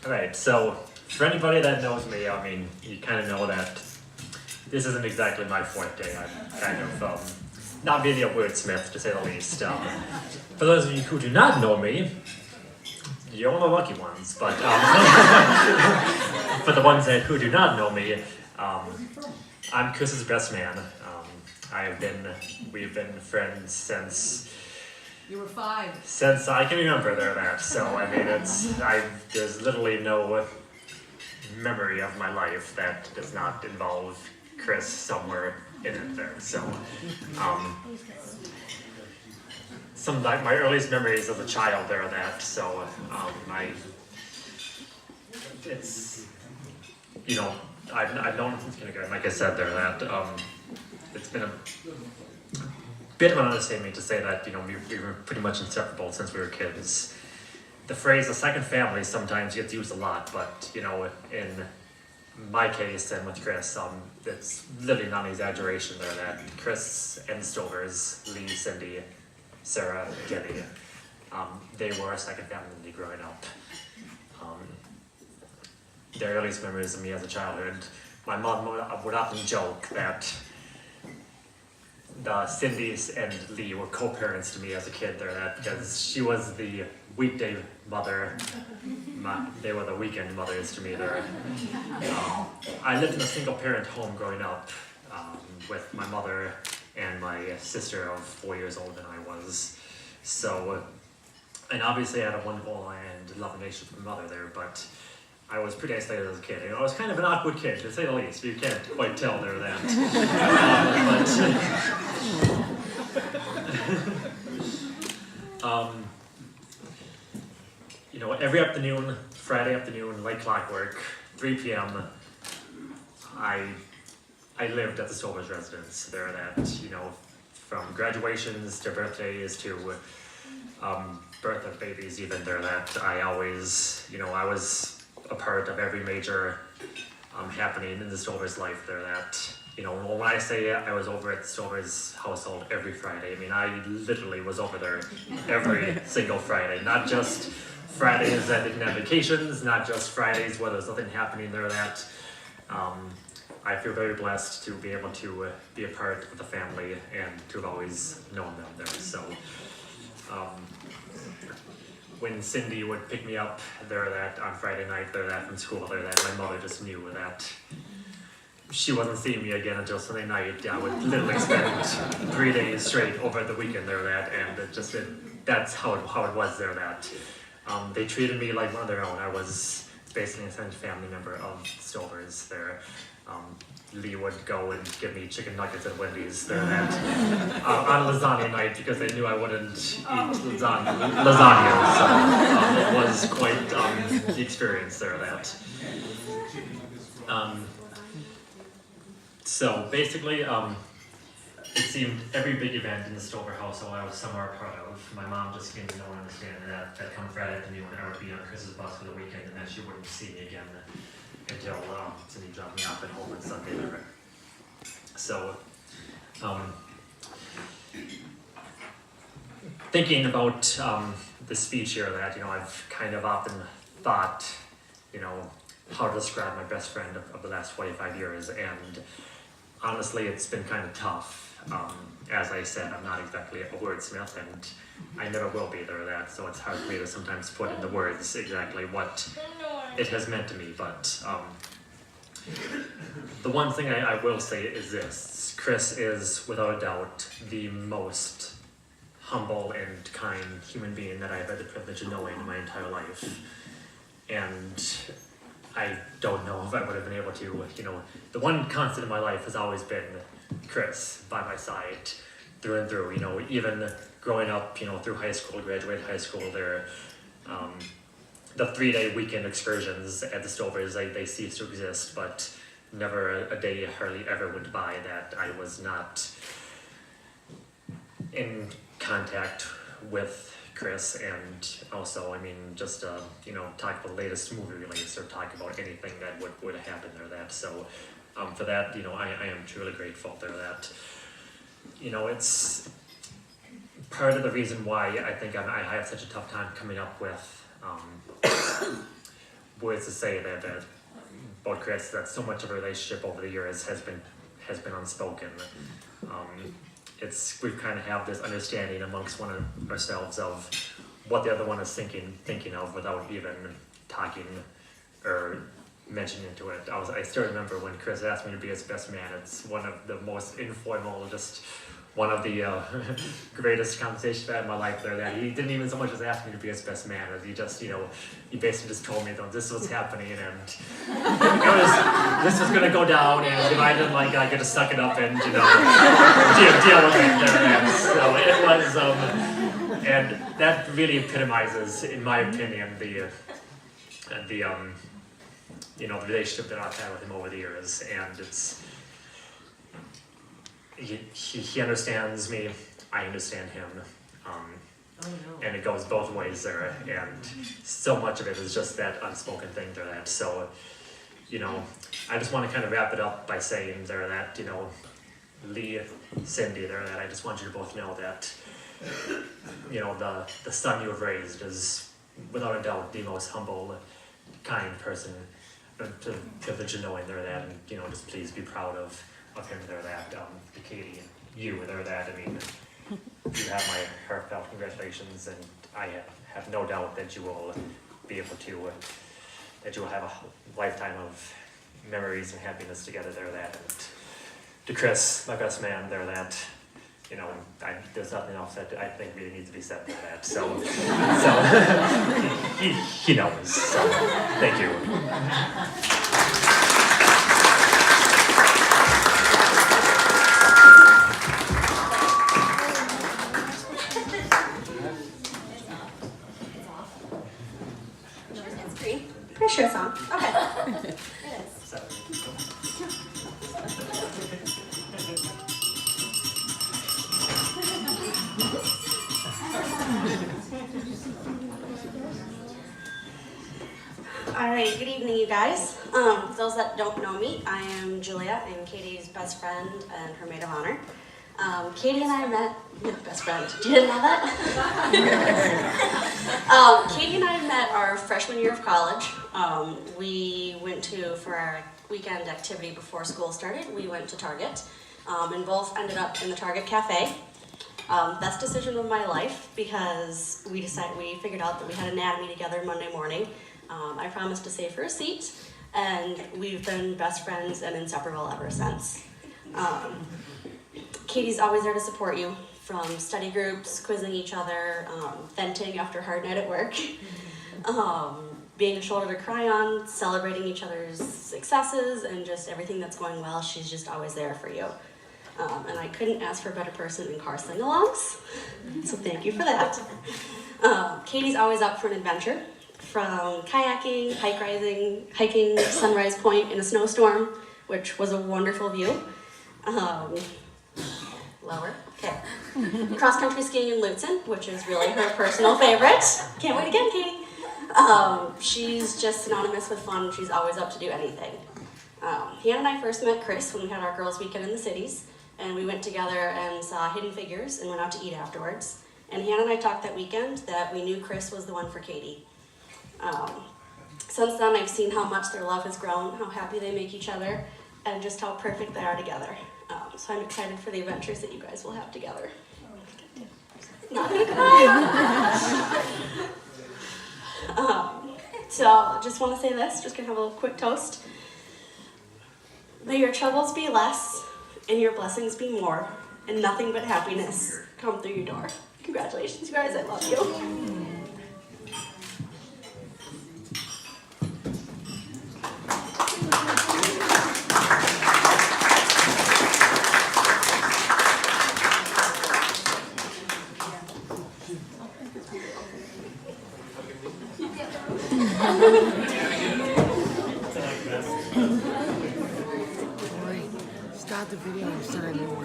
Alright, so for anybody that knows me, I mean, you kind of know that this isn't exactly my forte. I'm kind of not really a wordsmith, to say the least. For those of you who do not know me, you're the lucky ones, but for the ones who do not know me, I'm Chris's best man. We've been friends since you were 5. Since I can remember that. So I mean, there's literally no memory of my life that does not involve Chris somewhere in it there. So some of my earliest memories as a child are that. So it's I've known him since kindergarten. Like I said there, that it's been a bit of an understatement to say that we were pretty much inseparable since we were kids. The phrase "a second family" sometimes gets used a lot, but in my case and with Chris, it's literally not an exaggeration there that Chris and the Stovers, Lee, Cindy, Sarah, Jenny, they were a second family growing up. Their earliest memories of me as a child, my mom would often joke that the Cindy's and Lee were co-parents to me as a kid there, that because she was the weekday mother, they were the weekend mothers to me there. I lived in a single parent home growing up with my mother and my sister of 4 years older than I was. So, and obviously I had a wonderful and loving relationship with my mother there, but I was pretty isolated as a kid. I was kind of an awkward kid, to say the least. You can't quite tell there that. Every afternoon, Friday afternoon, like clockwork, 3 p.m., I lived at the Stovers residence there. That from graduations to birthdays to birth of babies, even there. That I always, I was a part of every major happening in the Stovers' life there. That when I say I was over at the Stovers' household every Friday, I mean I literally was over there every single Friday, not just Fridays that didn't have vacations, not just Fridays where there's nothing happening there. That I feel very blessed to be able to be a part of the family and to have always known them there. So when Cindy would pick me up there that on Friday night there that from school there, that my mother just knew that she wasn't seeing me again until Sunday night. I would literally spend 3 days straight over at the weekend there that, and that's how it was there. That they treated me like one of their own. I was basically an extended family member of Stovers there. Lee would go and give me chicken nuggets at Wendy's there on lasagna night because they knew I wouldn't eat lasagna. So it was quite the experience there. That. So basically, it seemed every big event in the Stover household I was somewhere a part of. My mom just came to know and understand that come Friday afternoon I would be on Chris's bus for the weekend and that she wouldn't see me again until Cindy dropped me off at home on Sunday night. So, thinking about the speech here that, I've kind of often thought, how to describe my best friend of the last 25 years, and honestly, it's been kind of tough. As I said, I'm not exactly a wordsmith, and I never will be there that, so it's hard for me to sometimes put into words exactly what it has meant to me, but the one thing I will say is this: Chris is, without a doubt, the most humble and kind human being that I've had the privilege of knowing in my entire life. And I don't know if I would have been able to, the one constant in my life has always been Chris by my side through and through, even growing up, through high school, graduated high school there, the 3-day weekend excursions at the Stovers, they ceased to exist, but never a day hardly ever went by that I was not in contact with Chris. And also, just talk about the latest movie release or talk about anything that would have happened there. That so for that, I am truly grateful there. That it's part of the reason why I think I have such a tough time coming up with words to say that about Chris, that so much of a relationship over the years has been unspoken. We've kind of have this understanding amongst one of ourselves of what the other one is thinking of without even talking or mentioning into it. I still remember when Chris asked me to be his best man. It's one of the most informal, just one of the greatest conversations I've had in my life there, that he didn't even so much as ask me to be his best man, as he just, he basically just told me that this was happening, and this was gonna go down, and if I didn't like it, I could just suck it up and, deal with it there. And so it was, and that really epitomizes, in my opinion, the relationship that I've had with him over the years, and it's, he understands me, I understand him, and it goes both ways there, and so much of it is just that unspoken thing there. That so, I just want to kind of wrap it up by saying there that Lee, Cindy there, that I just want you to both know that the son you have raised is without a doubt the most humble, kind person. The privilege of knowing there that, and just please be proud of him there that, Katie, you there that, I mean, you have my heartfelt congratulations, and I have no doubt that you will be able to, that you will have a lifetime of memories and happiness together there that, and to Chris, my best man there that, there's nothing else that I think really needs to be said for that, so he knows, so thank you. Pretty sure it's on. Okay. It is. All right, good evening, you guys. For those that don't know me, I am Julia. I'm Katie's best friend and her maid of honor. Katie and I met, best friend, you didn't know that? Katie and I met our freshman year of college. We went for our weekend activity before school started, we went to Target, and both ended up in the Target Cafe. Best decision of my life, because we figured out that we had anatomy together Monday morning. I promised to save her a seat, and we've been best friends and inseparable ever since. Katie's always there to support you, from study groups, quizzing each other, venting after a hard night at work, being a shoulder to cry on, celebrating each other's successes, and just everything that's going well. She's just always there for you. And I couldn't ask for a better person in car sing-alongs, so thank you for that. Katie's always up for an adventure, from kayaking, hiking Sunrise Point in a snowstorm, which was a wonderful view. Lower, okay. Cross-country skiing in Lutzen, which is really her personal favorite. Can't wait again, Katie. She's just synonymous with fun. She's always up to do anything. Hannah and I first met Chris when we had our girls' weekend in the cities, and we went together and saw Hidden Figures and went out to eat afterwards. And Hannah and I talked that weekend that we knew Chris was the one for Katie. Since then, I've seen how much their love has grown, how happy they make each other, and just how perfect they are together. So I'm excited for the adventures that you guys will have together. Not gonna cry. So just want to say this, just gonna have a little quick toast. May your troubles be less and your blessings be more, and nothing but happiness come through your door. Congratulations, you guys, I love you. Start the video and sign more.